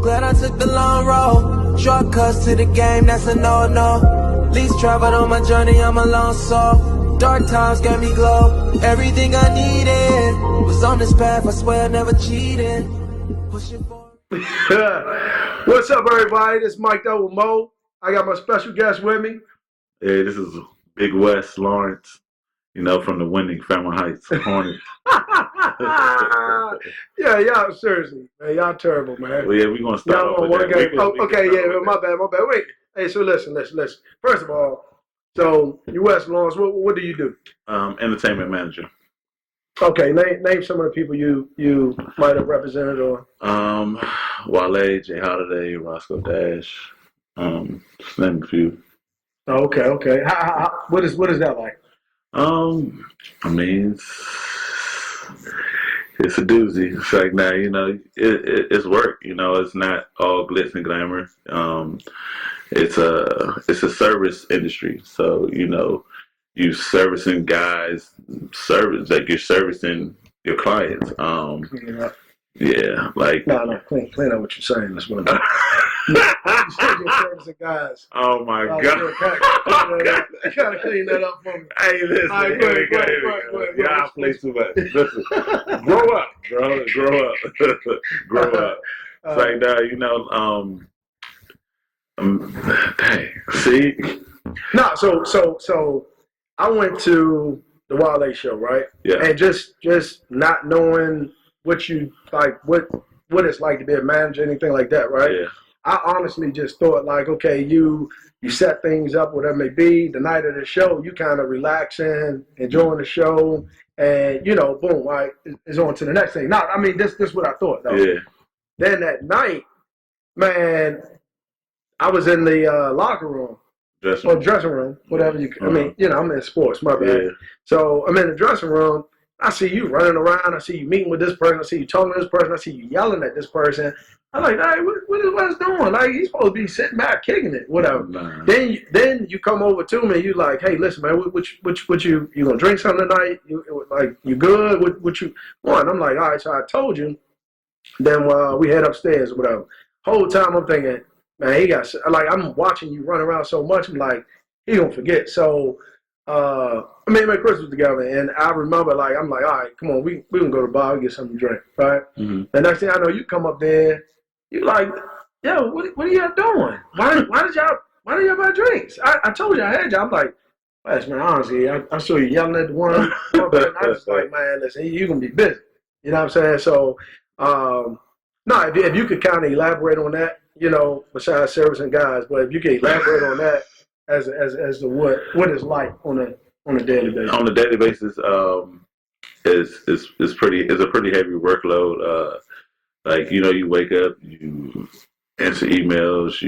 Glad I took the long road. Shortcuts to the game, that's a no-no. Least traveled on my journey, I'm a lone soul. Dark times gave me glow. Everything I needed was on this path, I swear I never cheated. Pushing forward. What's up, everybody? This is Mike Double Mo. I got my special guest with me. Hey, this is Big West Lawrence, from the winning Fairmont Heights Hornets. Yeah, y'all, seriously, man, y'all terrible, man. Well, yeah, we're going to start off with one that. game. Okay, my bad. Wait, hey, so listen. First of all, so you West Lawrence, what do you do? Entertainment manager. Okay, name some of the people you might have represented or. Wale, Jay Holiday, Roscoe Dash, just name a few. Okay. What is that like? I mean, it's a doozy. It's like now, it's work. It's not all glitz and glamour. It's a service industry. So you servicing guys, you're servicing your clients. Yeah, like no, clean up what you're saying. That's what I'm you're servicing guys. Oh my God! You gotta clean that up for me. Hey, listen, right, go ahead. Y'all play too much. Listen, grow up, bro. Grow up. It's like that, dang. See? No, so I went to the Wale show, right? Yeah. And just not knowing what you like, what it's like to be a manager, anything like that, right? Yeah. I honestly just thought like, okay, you set things up, whatever it may be. The night of the show, you kind of relaxing, enjoying the show, and boom, right, it's on to the next thing. Now, I mean, this is what I thought, though. Yeah. Then that night, man, I was in the locker room. Dressing room, whatever you. I mean, I'm in sports. My bad. Yeah. So I'm in the dressing room. I see you running around. I see you meeting with this person. I see you talking to this person. I see you yelling at this person. I'm like, hey, what is Wes doing? Like, he's supposed to be sitting back, kicking it, whatever. Nah. Then you come over to me. And you like, hey, listen, man, what you gonna drink something tonight? You good? What you want? I'm like, all right. So I told you. Then we head upstairs, or whatever. Whole time I'm thinking, man, he got like I'm watching you run around so much. I'm like, he gonna forget. So me and Chris was together, and I remember like I'm like, all right, come on, we can go to the bar, we get something to drink, right? Mm-hmm. The next thing I know, you come up there, you like, yo, what are y'all doing? Why did y'all buy drinks? I told you I had y'all. I'm like, Wes, man, honestly, I saw you yelling at the one, and I was like, man, listen, you gonna be busy. You know what I'm saying? So no, if you could kind of elaborate on that. Besides servicing guys, but if you can elaborate on that as to what it's like on a daily basis. On a daily basis, it's a pretty heavy workload. Like you wake up, you answer emails,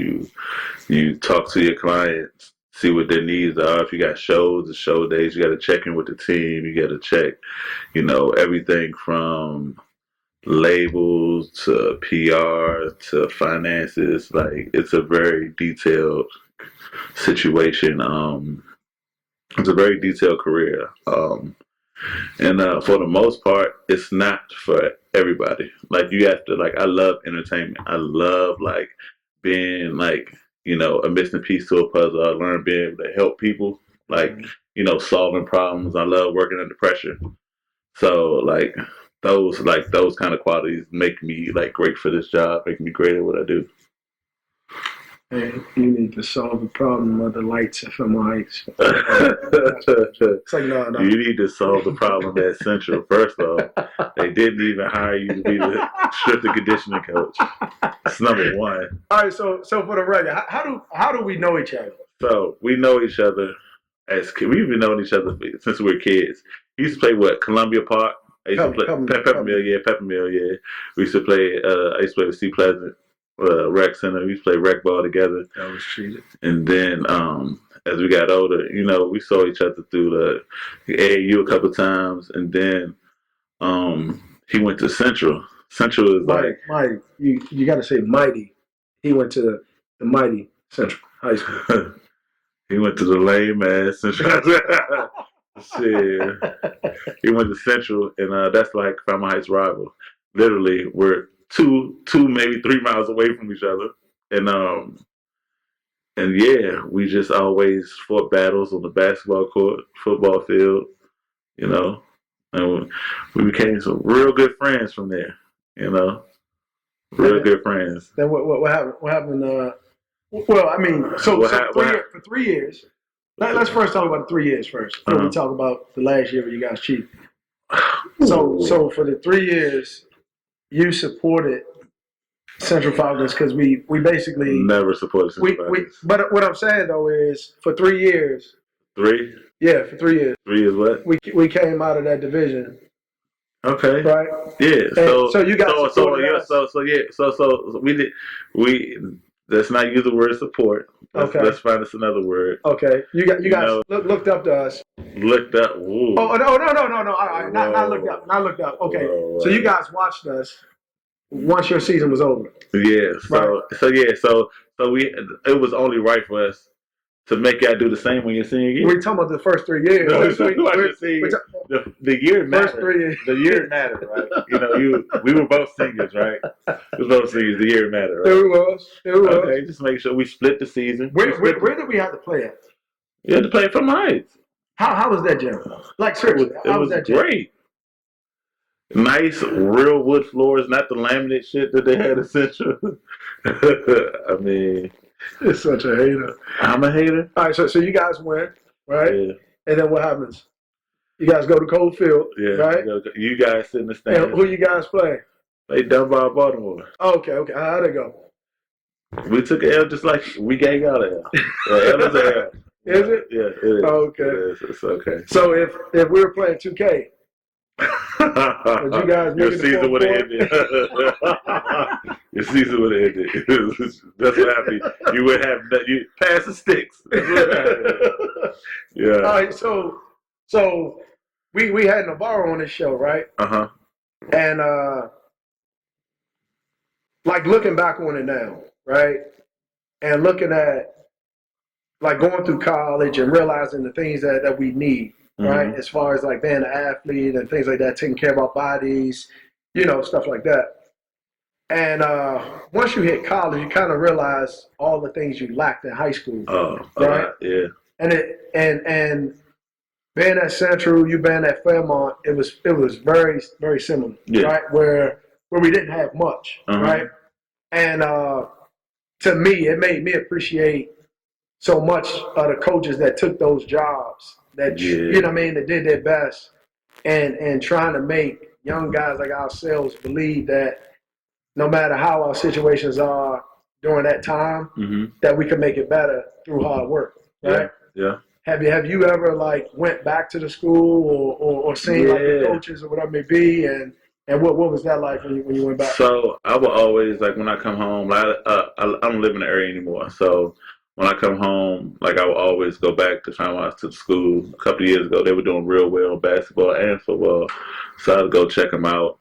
you talk to your clients, see what their needs are. If you got shows, the show days, you got to check in with the team. You got to check, everything from labels to PR to finances. Like, it's a very detailed situation. It's a very detailed career. And for the most part, it's not for everybody. Like, you have to, like, I love entertainment. I love, like, being, like, a missing piece to a puzzle. I learned being able to help people, like, solving problems. I love working under pressure. So, like, those kind of qualities make me like great for this job, make me great at what I do. Hey, you need to solve the problem of the lights at Fairmont Heights. It's like no. You need to solve the problem at Central. First off, they didn't even hire you to be the strength and conditioning coach. That's number one. All right, so for the record, how do we know each other? So we know each other as kids. We've been knowing each other since we were kids. We used to play Columbia Park. I used to play Peppermill, yeah. We used to play. I used to play with C Pleasant Rec Center. We used to play rec ball together. That was treated. And then as we got older, we saw each other through the AAU a couple times, and then he went to Central. Central is Mike, you got to say mighty. He went to the mighty Central High School. He went to the lame ass Central. Shit. He went to Central, and that's like Fairmont Heights rival. Literally, we're two, maybe 3 miles away from each other, and yeah, we just always fought battles on the basketball court, football field, you know, and we became some real good friends from there, real good friends. Then what happened? What happened? Well, I mean, so for 3 years. Let's first talk about the 3 years first. Before we talk about the last year where you guys cheated. So for the 3 years, you supported Central Falcons because we basically never supported Central Falcons. But what I'm saying though is for 3 years. 3? Yeah, for 3 years. 3 years what? We came out of that division. Okay. Right. Yeah. So you guys so we let's not use the word support. Let's find us another word. Okay. You guys looked up to us. Looked up. Ooh. Oh no. All right. Not looked up. Not looked up. Okay. Whoa. So you guys watched us once your season was over. Yeah. So it was only right for us to make y'all do the same when you're senior year. We're talking about the first 3 years. No, the year mattered. The year mattered, right? We were both seniors, right? We were both seniors. The year mattered, right? It was. Okay, just make sure we split the season. Where did we have to play at? You had to play from Heights. How was that, Jim? Like seriously, it was great. Nice, real wood floors, not the laminate shit that they had at Central. I mean, you're such a hater. I'm a hater. All right, so you guys win, right? Yeah. And then what happens? You guys go to Cold Field, right? You guys sit in the stand. And who you guys play? They Dunbar, Baltimore. Okay. How'd it go? We took an L just like we gave out an L. L is an L. Is it? Yeah, it is. Okay. It is. It's okay. So if we were playing 2K, would you guys make your season would have ended. Your season would have ended. That's what happened. You would have you pass the sticks. That's what happened. Yeah. All right. So we had Navarro on this show, right? And like looking back on it now, right? And looking at like going through college and realizing the things that we need, right? As far as like being an athlete and things like that, taking care of our bodies, stuff like that. And once you hit college, you kind of realize all the things you lacked in high school. Right? Yeah. And being at Central, you being at Fairmont, it was very, very similar, right? Where we didn't have much, right? And to me, it made me appreciate so much of the coaches that took those jobs, that you know what I mean, that did their best, and trying to make young guys like ourselves believe that no matter how our situations are during that time, that we can make it better through hard work, right? Yeah. Have you ever like went back to the school or seen like the coaches or whatever it may be, and what was that like when you went back? So I would always like when I come home. I don't live in the area anymore, so when I come home, like I would always go back to Fairmont to the school. A couple of years ago, they were doing real well in basketball and football, so I would go check them out.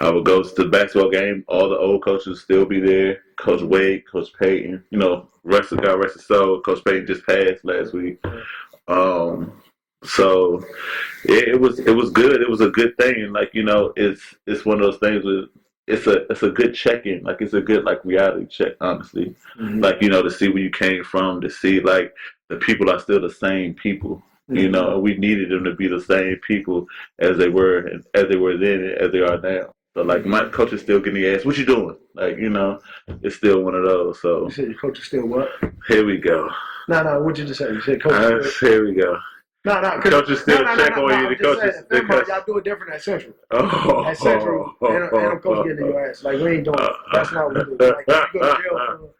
I would go to the basketball game. All the old coaches would still be there. Coach Wade, Coach Payton. Rest his soul. Coach Payton just passed last week. So it was good. It was a good thing. Like it's one of those things. It's a good check-in. Like it's a good like reality check. Honestly, like to see where you came from. To see like the people are still the same people. We needed them to be the same people as they were then, and as they are now. So like my coach is still getting the ass. What you doing? Like it's still one of those. So you said your coach is still what? Here we go. No. What'd you just say? You said coach. Here we go. No. Coaches still check on you. The coaches. Y'all do it different at Central. At Central, ain't no coach getting your ass. Like we ain't doing. That's not what we do. Like you go to jail for.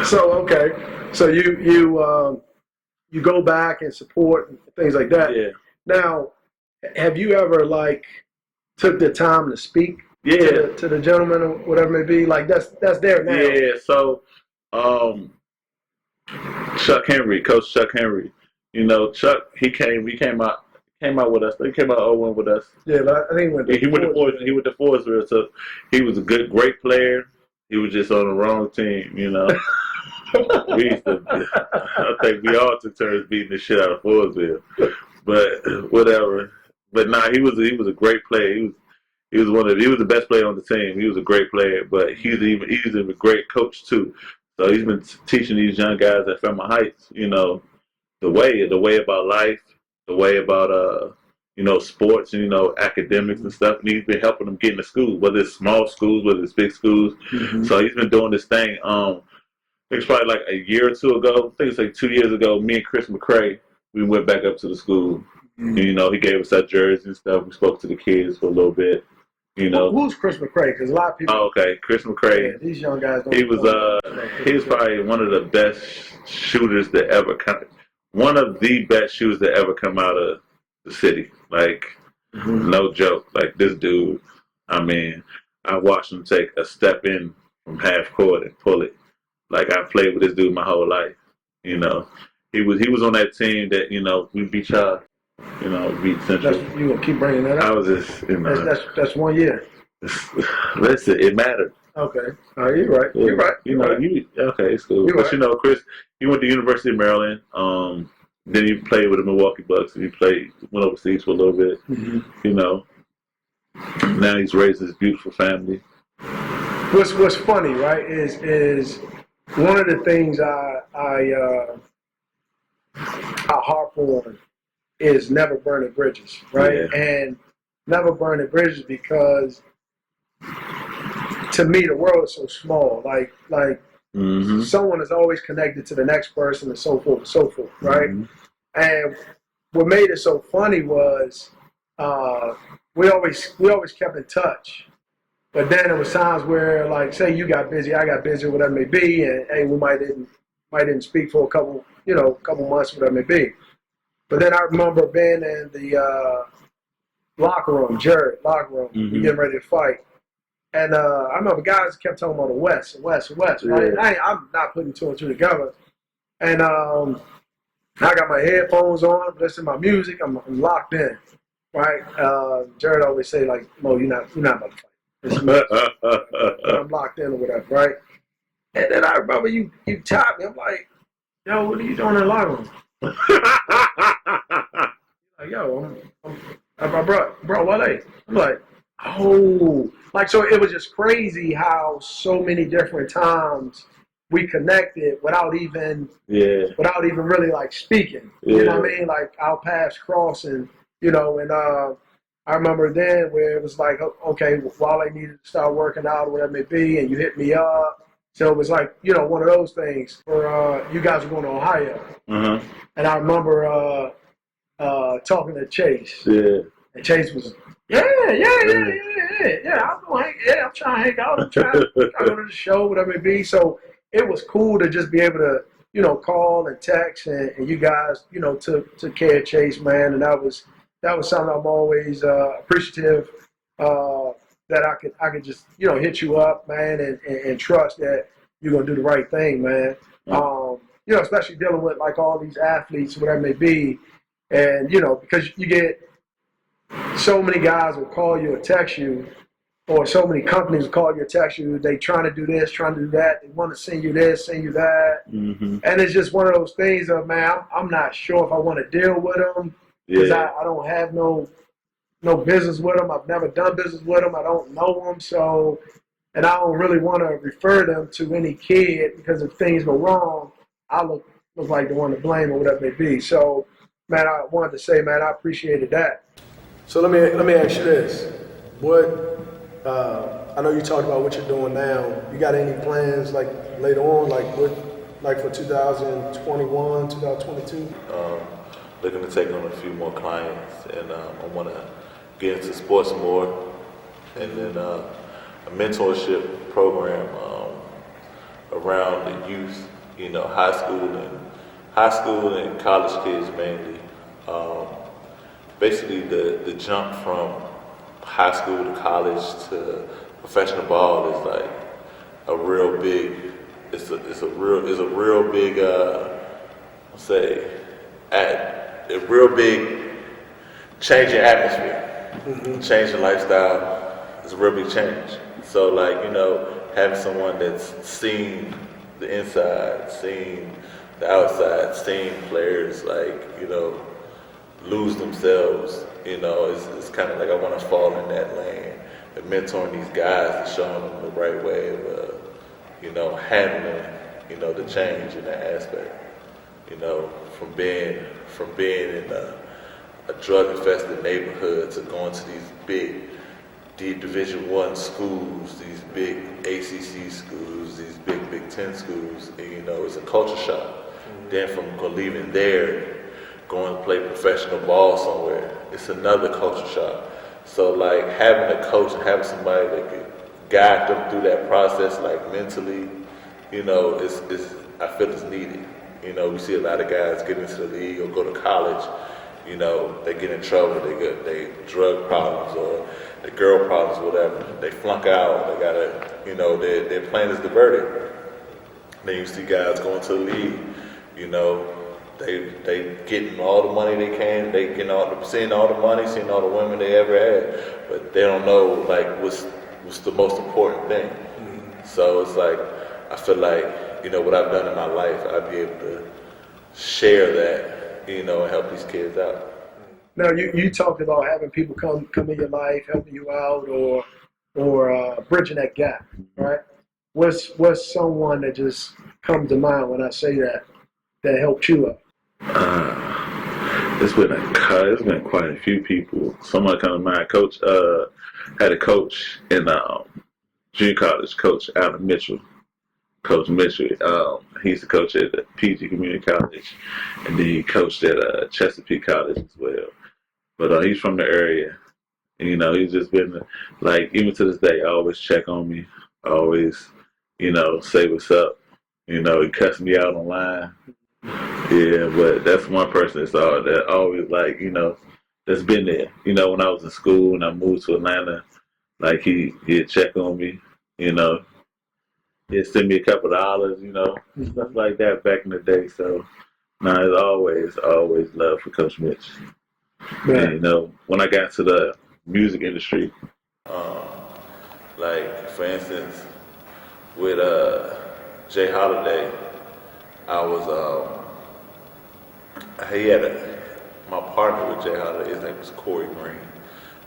So okay, so you go back and support and things like that. Yeah. Now, have you ever like took the time to speak to the gentleman or whatever it may be? Like that's there now. Yeah. So, Chuck Henry, Coach Chuck Henry. Chuck he came out with us. He came out 0-1 with us. Yeah, but I think he went to Forestville. So he was a great player. He was just on the wrong team. We used to. I think we all took turns beating the shit out of Forestville. But whatever. But nah, he was a great player. He was the best player on the team. He was a great player, but he's a great coach too. So he's been teaching these young guys at Fairmont Heights, the way about life, the way about sports and academics and stuff. And he's been helping them get into schools, whether it's small schools, whether it's big schools. Mm-hmm. So he's been doing this thing. I think it's probably like a year or two ago. I think it's like 2 years ago. Me and Chris McCray, we went back up to the school. Mm-hmm. And, he gave us our jerseys and stuff. We spoke to the kids for a little bit. Who's Chris McCray? Because a lot of people. Oh, okay, Chris McCray. Yeah, these young guys. He was probably one of the best shooters that ever come. One of the best shooters that ever come out of the city. Like, no joke. Like this dude. I mean, I watched him take a step in from half court and pull it. Like I played with this dude my whole life. He was on that team that we beat y'all. Beat Central. You gonna keep bringing that up? I was just, That's 1 year. Listen, it mattered. Okay. You're right. Yeah. You're right. Okay, it's cool. But right. Chris, he went to University of Maryland. Then he played with the Milwaukee Bucks. And went overseas for a little bit. Mm-hmm. Now he's raised his beautiful family. What's funny, right? Is one of the things I harp on is never burning bridges, right? Yeah. And never burning bridges because to me the world is so small. Like mm-hmm. someone is always connected to the next person and so forth, right? Mm-hmm. And what made it so funny was we always kept in touch. But then there was times where, like, say you got busy, I got busy, whatever it may be, and hey, we might didn't speak for a couple months, whatever it may be. But then I remember being in the locker room, mm-hmm. we getting ready to fight. And I remember guys kept talking about the West, right? Yeah. I'm not putting two and two together. And I got my headphones on, listening to my music, I'm locked in, right? Jared always say, like, Mo, you're not about to fight. I'm locked in or whatever, right? And then I remember you tapped me. I'm like, yo, what are you doing in the locker room? Like, yo, I'm my bro, what are I'm like, oh, like, so it was just crazy how so many different times we connected without even really like speaking. Yeah. You know what I mean? Like our paths crossing, and I remember then where it was like, okay, while I needed to start working out or whatever it may be, and you hit me up. So it was like, one of those things where you guys were going to Ohio. Mm-hmm. And I remember talking to Chase. Yeah. And Chase was, I'm trying to hang out. I'm trying to go to the show, whatever it may be. So it was cool to just be able to, call and text and you guys, took care of Chase, man. And that was something I'm always appreciative that I could just, hit you up, man, and trust that you're going to do the right thing, man. Especially dealing with like all these athletes, whatever it may be. And, because you get so many guys will call you or text you, or so many companies will call you or text you. They trying to do this, trying to do that. They want to send you this, send you that. Mm-hmm. And it's just one of those things of, man, I'm not sure if I want to deal with them because I don't have no business with them. I've never done business with them. I don't know them. So, and I don't really want to refer them to any kid because if things go wrong, I look like the one to blame or whatever it may be. So, man, I wanted to say, man, I appreciated that. So let me ask you this: I know you talked about what you're doing now. You got any plans like later on, like for 2021, 2022? Looking to take on a few more clients, and I want to get into sports more, and then a mentorship program around the youth, high school and college kids mainly. Basically, the jump from high school to college to professional ball is like a real big. It's a real big. A real big change in atmosphere, mm-hmm. change in lifestyle. It's a real big change. So, having someone that's seen the inside, seen the outside, seen players lose themselves, it's kind of like I want to fall in that lane and mentoring these guys and showing them the right way of, handling, the change in that aspect. From being in a drug-infested neighborhood to going to these big Division I schools, these big ACC schools, these big Ten schools, and, it's a culture shock. Then from leaving there, going to play professional ball somewhere, it's another culture shock. So like having a coach and having somebody that could guide them through that process, like mentally, I feel it's needed. We see a lot of guys get into the league or go to college, they get in trouble, they drug problems or the girl problems, whatever. They flunk out, they gotta, their plan is diverted. Then you see guys going to the league, they getting all the money they can, they seeing all the money, seeing all the women they ever had, but they don't know like what's the most important thing. So it's like I feel like what I've done in my life, I'd be able to share that, and help these kids out. Now you talked about having people come in your life, helping you out, or bridging that gap, right? What's someone that just comes to mind when I say that helped you out? It's been quite a few people. Someone come to mind. Coach had a coach in junior college, Coach Allen Mitchell. Coach Mitchell, he used to coach at PG Community College, and then he coached at Chesapeake College as well. But he's from the area, and he's just been like, even to this day, always check on me, always, say what's up. He cussed me out online. Yeah, but that's one person that always like, that's been there. When I was in school and I moved to Atlanta, like he'd check on me, he'd send me a couple of dollars, stuff like that back in the day. So, it's always love for Coach Mitch. And, when I got to the music industry, like for instance, with Jay Holiday, I was my partner with Jay Holiday, his name was Corey Green.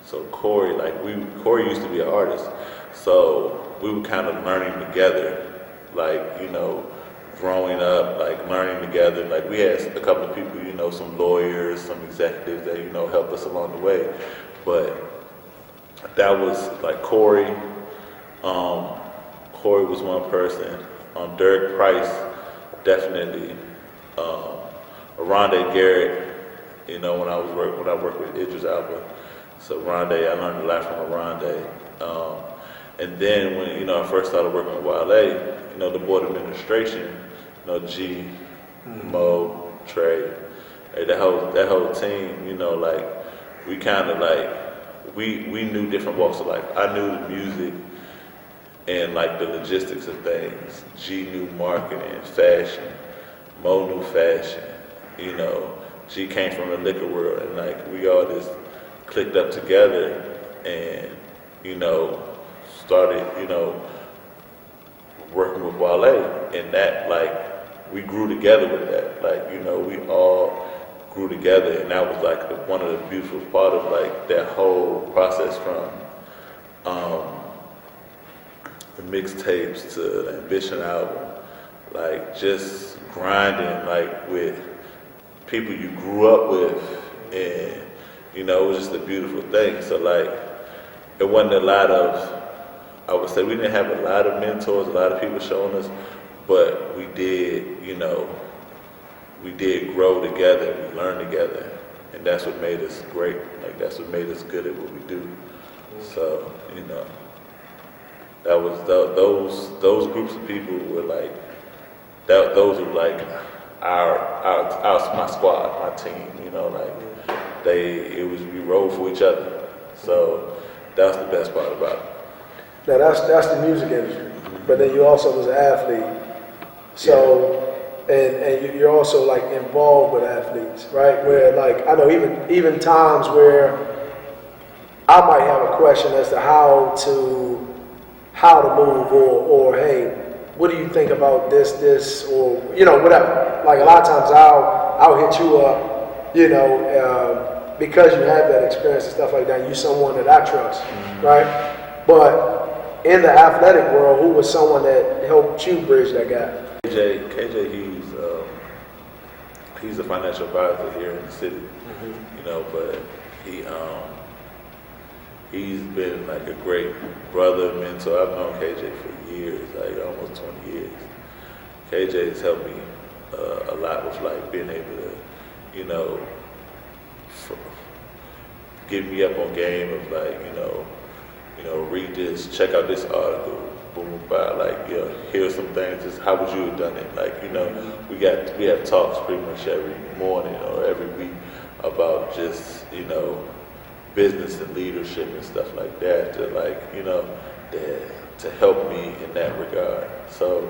So Corey used to be an artist, so we were kind of learning together, like growing up, like learning together. Like we had a couple of people, some lawyers, some executives that helped us along the way. But that was like Corey. Corey was one person. Derek Price, definitely. Rondé Garrett, when I worked with Idris Elba. So Rondé, I learned a lot from Rondé. And then when I first started working with Wale, the board administration, G, Mo, Trey, that whole team, like we kind of like we knew different walks of life. I knew the music and like the logistics of things. G knew marketing, fashion. Mo knew fashion. G came from the liquor world, and like we all just clicked up together and started working with Wale, and that like we grew together with that. Like we all grew together, and that was like one of the beautiful part of like that whole process from the mixtapes to the Ambition album, like just grinding like with people you grew up with, and it was just a beautiful thing. So like it wasn't a lot of, I would say we didn't have a lot of mentors, a lot of people showing us, but we did, we did grow together, we learned together, and that's what made us great. Like that's what made us good at what we do. So that was those groups of people were like that. Those were like my squad, my team. Like we rode for each other. So that's the best part about it. Now that's the music industry, but then you also was an athlete. So and you're also like involved with athletes, right? Where like I know even times where I might have a question as to how to move or hey, what do you think about this or whatever. Like a lot of times I'll hit you up, because you have that experience and stuff like that. You're someone that I trust, right? But in the athletic world, who was someone that helped you bridge that gap? KJ, he's a financial advisor here in the city, but he's been like a great brother, mentor. I've known KJ for years, like almost 20 years. KJ has helped me a lot with like being able to, get me up on game of like, read this, check out this article, boom, by like, here's some things. Just how would you have done it? Like, we have talks pretty much every morning or every week about just, business and leadership and stuff like that. To like, to help me in that regard. So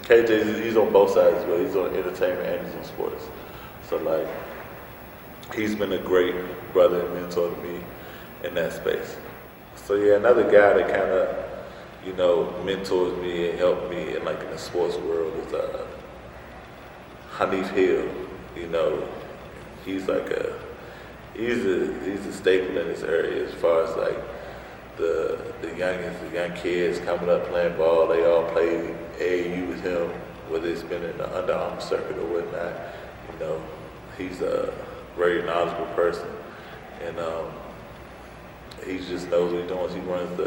KJ, he's on both sides as well. He's on entertainment and he's on sports. So like, he's been a great brother and mentor to me in that space. So yeah, another guy that kind of, mentors me and helped me in like in the sports world is Hanif Hill. He's like he's a staple in this area as far as like the young kids coming up playing ball. They all play AAU with him, whether it's been in the Under Armour circuit or whatnot. He's a very knowledgeable person, and he just knows what he's doing. He runs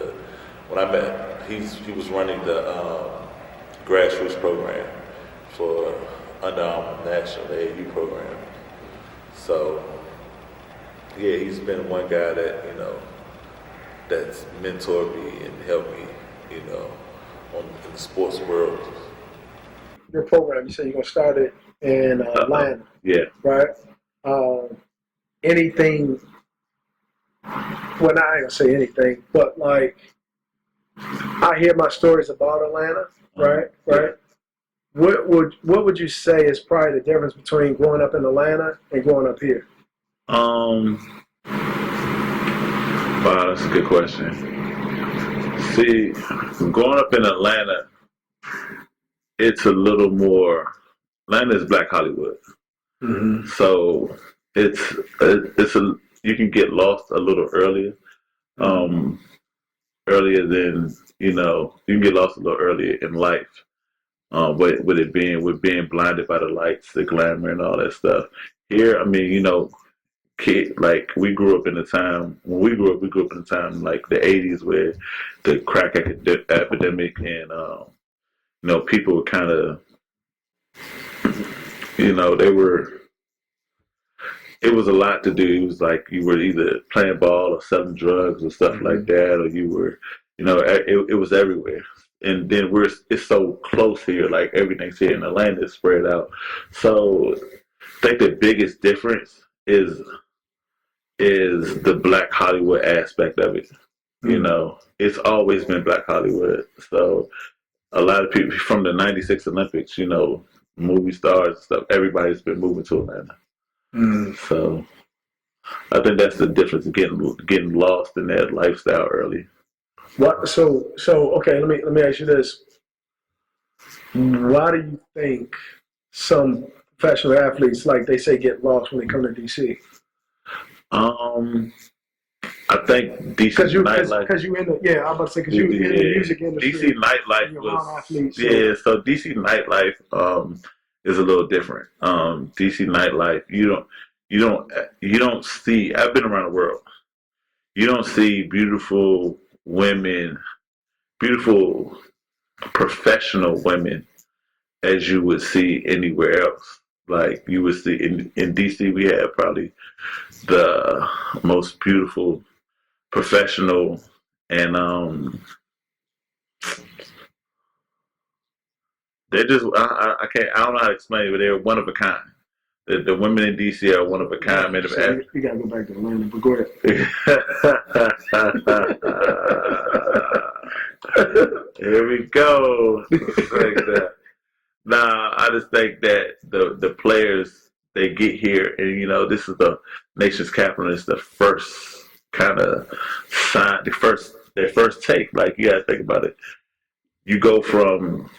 when I met, he was running the grassroots program for Under Armour National, the AAU program. So yeah, he's been one guy that, that's mentored me and helped me, in the sports world. Your program, you said you're going to start it in Atlanta. Yeah. Right? Anything, well, not going to say anything, but like, I hear my stories about Atlanta, right? Right? What would you say is probably the difference between growing up in Atlanta and growing up here? Wow, that's a good question. See, growing up in Atlanta, it's a little more. Atlanta is Black Hollywood, so it's you can get lost a little earlier, earlier than you can get lost a little earlier in life. With being blinded by the lights, the glamour, and all that stuff. Here, I mean, like we grew up in a time when we grew up in a time like the '80s where the crack epidemic and people were kind of it was a lot to do. It was like you were either playing ball or selling drugs or stuff like that, or you were it was everywhere. And then it's so close here, like everything's here in Atlanta is spread out. So I think the biggest difference is the Black Hollywood aspect of it. It's always been Black Hollywood. So a lot of people from the '96 Olympics, movie stars and stuff, everybody's been moving to Atlanta. So I think that's the difference of getting lost in that lifestyle early. What? So okay. Let me ask you this: why do you think some professional athletes, like they say, get lost when they come to DC? I think DC nightlife. Because you in the I'm about to say because you in the music industry. DC nightlife was So DC nightlife is a little different. DC nightlife you don't see. I've been around the world. You don't see beautiful women, beautiful professional women as you would see anywhere else. Like you would see in DC, we have probably the most beautiful professional and they're just I don't know how to explain it, but they're one of a kind. The women in DC are one of a kind. So you gotta go back to Atlanta, but go ahead. Here we go. Nah, I just think that the players they get here, and this is the nation's capital. It's the first kind of sign, their first take. Like you gotta think about it. You go from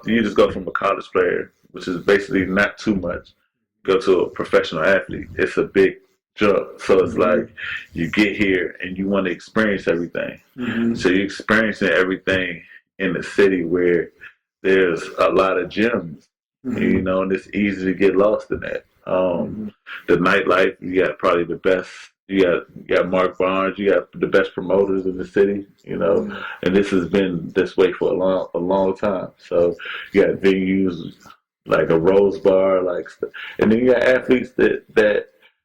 you just go from a college player, which is basically not too much, go to a professional athlete. It's a big jump. So it's like you get here and you want to experience everything. So you're experiencing everything in the city where there's a lot of gyms, you know, and it's easy to get lost in that. The nightlife, you got probably the best. You got Mark Barnes. You got the best promoters in the city, you know, and this has been this way for a long time. So you got venues like a Rose Bar, and then you got athletes that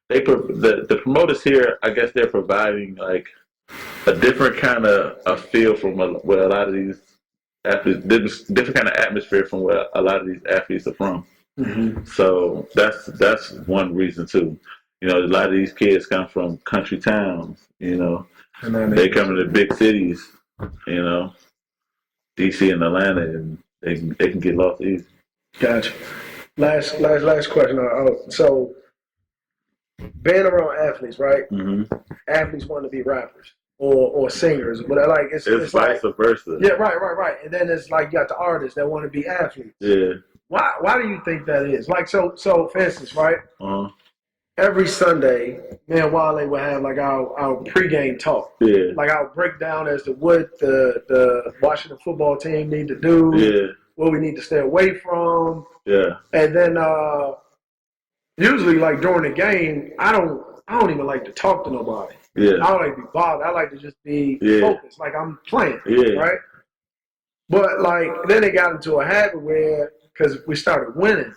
the promoters here. I guess they're providing like a different kind of a feel from where a lot of these athletes, different kind of atmosphere from where a lot of these athletes are from. So that's one reason too. You know, a lot of these kids come from country towns. You know, and they come to the big cities. You know, DC and Atlanta, and they can get lost easy. Gotcha. Last question. So being around athletes, right? Athletes want to be rappers or singers, but like it's vice like, versa. Yeah, right. And then it's like you got the artists that want to be athletes. Yeah. Why do you think that is? Like so for instance, right? Every Sunday, me and Wale would have like our pregame talk. Yeah. Like I'll break down as to what the Washington football team need to do. Yeah. What we need to stay away from. Yeah. And then usually like during the game, I don't even like to talk to nobody. Yeah. I don't like to be bothered. I like to just be focused, like I'm playing. Yeah. Right? But like then it got into a habit where, because we started winning,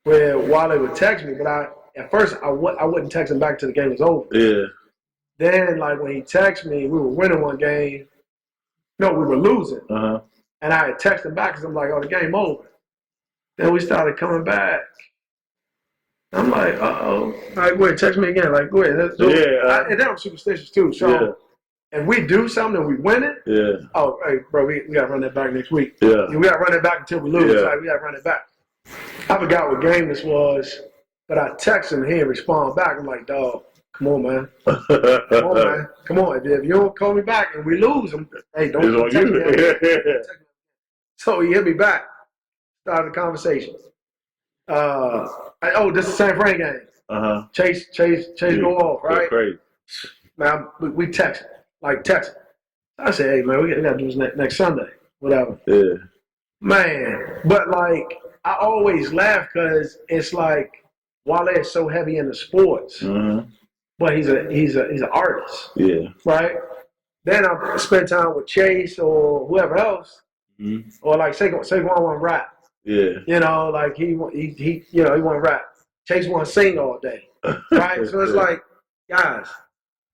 where Wale would text me, but at first I wouldn't text him back till the game was over. Yeah. Then like when he texted me, we were winning one game. No, we were losing. And I had texted him back because I'm like, oh, the game over. Then we started coming back. I'm like, uh-oh. All right, go ahead, text me again. Like, go ahead. And then I'm superstitious too. So if we do something and we win it, oh, hey, bro, we got to run that back next week. We got to run it back until we lose. Like, we got to run it back. I forgot what game this was, but I texted him and he didn't respond back. I'm like, dog, come on, man. Come on, man. Come on. If you don't call me back and we lose him, hey, don't text me. So he hit me back. Started the conversation. This is the San Fran game. Chase go off, right? Great. Man, we text. I said, hey, man, we got to do this next Sunday. Whatever. Yeah. Man, but like, I always laugh because it's like, Wale is so heavy into sports, but he's an artist. Yeah. Right? Then I spend time with Chase or whoever else, or like Saquon want rap. Yeah. You know, like he want rap. Chase want to sing all day. Right? So it's like, guys,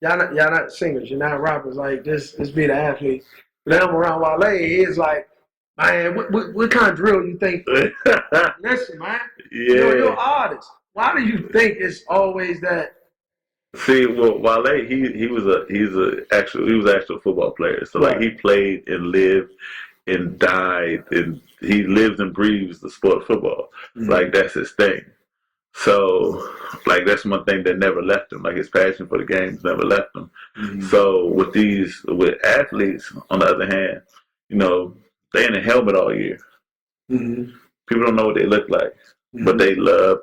y'all not singers, you're not rappers. Like this be the athlete. But then I'm around Wale, he's like, man, what kind of drill you think? Listen, man. Yeah. You're an artist. Why do you think it's always that? See, well, Wale, he was an actual football player. So like he played and lived and died, and he lives and breathes the sport of football. Like that's his thing. So like that's one thing that never left him. Like his passion for the games never left him. So with athletes, on the other hand, you know, they in a helmet all year. People don't know what they look like, but they love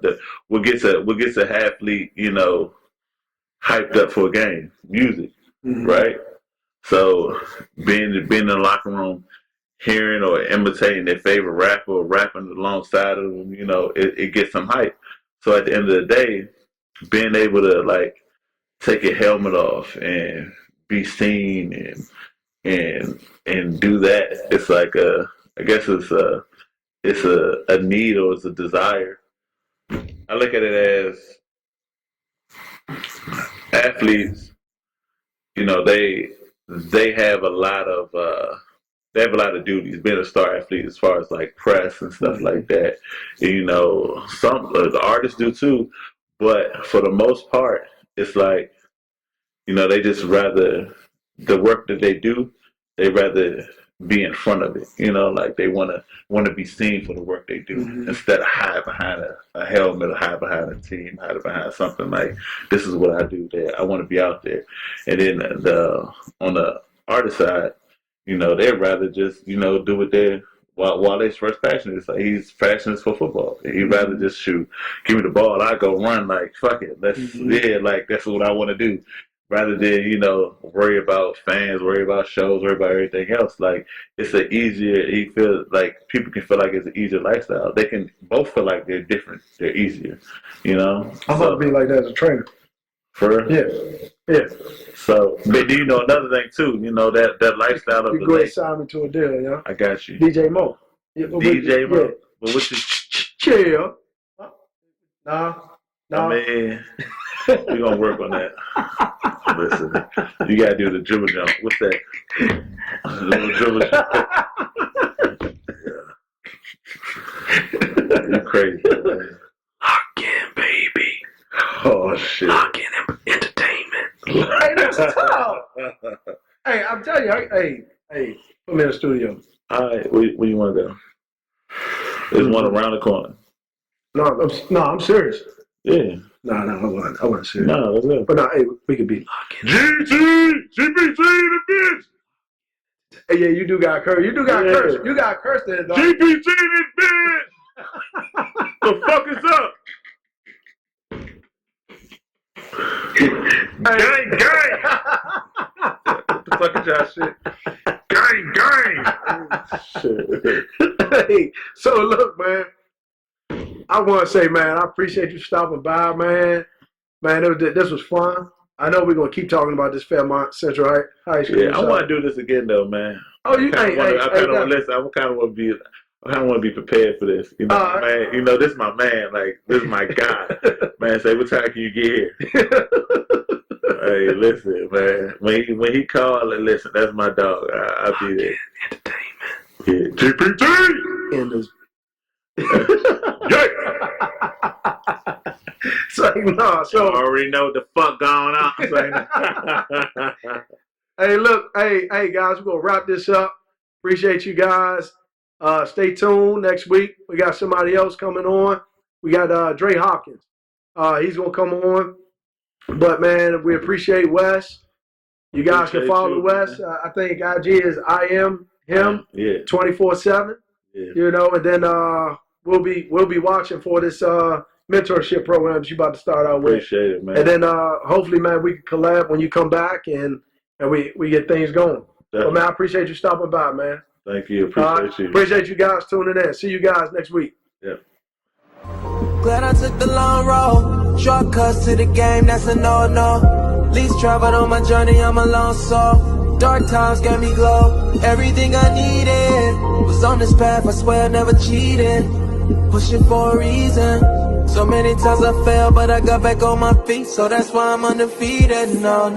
what gets a athlete, you know, hyped up for a game, music, right? So being in the locker room, hearing or imitating their favorite rapper or rapping alongside of them, you know, it gets them hype. So at the end of the day, being able to like take your helmet off and be seen and do that, it's like I guess it's a need or it's a desire. I look at it as athletes, you know, they have a lot of duties. Being a star athlete, as far as like press and stuff like that, you know, some the artists do too. But for the most part, it's like, you know, they just rather the work that they do. They rather be in front of it. You know, like they want to be seen for the work they do instead of hide behind a helmet or hide behind a team, hide behind something like this is what I do. There, I want to be out there. And then on the artist side, you know, they'd rather just, you know, do what Wale's first passion is like he's passionate for football. He'd rather just shoot, give me the ball, I go run. Like fuck it, like that's what I want to do. Rather than worry about fans, worry about shows, worry about everything else. Like it's an easier. He feels like people can feel like it's an easier lifestyle. They can both feel like they're different. They're easier. I want to be like that as a trainer. For real? Yeah. So, but another thing too, that lifestyle of you the go ahead lake. sign me to a deal, yeah. I got you. DJ Mo. Yeah, DJ Mo. Yeah. But what you chill. Nah. I mean, we're gonna work on that. Listen, you gotta do the dribble jump. What's that? The dribble jump. You crazy. Man. Lock in, baby. Oh shit. Lock in entertainment. Hey, that's tough. Hey, I'm telling you, hey, put me in the studio. All right, where you want to go? There's one around the corner. No, I'm serious. Yeah. No, I wasn't serious. No, let's go. But no, hey, we could be. GBT, the bitch. Hey, yeah, you do got cursed. You cursed. You got cursed there, dog. GBT, this bitch. The fuck is up? Gang, gang. What the fuck is y'all shit? Gang, gang. Hey, so look, man. I want to say, man, I appreciate you stopping by, man. Man, this was fun. I know we're gonna keep talking about this Fairmont Central High School. Yeah, I want to do this again, though, man. Oh, you? I kind of want to be prepared for this. Man. This is my man. Like, this is my guy. Man, say, what time can you get here? Hey, listen, man. When he called, listen, that's my dog. I'll be there. Entertainment. Yeah. GPT. In this. Yeah. So I already know what the fuck going on. Hey, look, hey, guys, we're gonna wrap this up. Appreciate you guys. Stay tuned next week. We got somebody else coming on. We got Dre Hopkins. He's gonna come on. But man, we appreciate Wes. You guys can follow Wes. I think IG is I am him. Yeah. 24/7. Yeah. And then we'll be watching for this mentorship program that you about to start out with. Appreciate it, man. And then hopefully, man, we can collab when you come back and we get things going. Definitely. But man, I appreciate you stopping by, man. Thank you. Appreciate you. Appreciate you guys tuning in. See you guys next week. Yeah. Glad I took the long road. Shortcuts to the game, that's a no-no. Least traveled on my journey, I'm a lone soul. Dark times gave me glow. Everything I needed was on this path, I swear I never cheated. Pushing for a reason. So many times I fell, but I got back on my feet. So that's why I'm undefeated, no.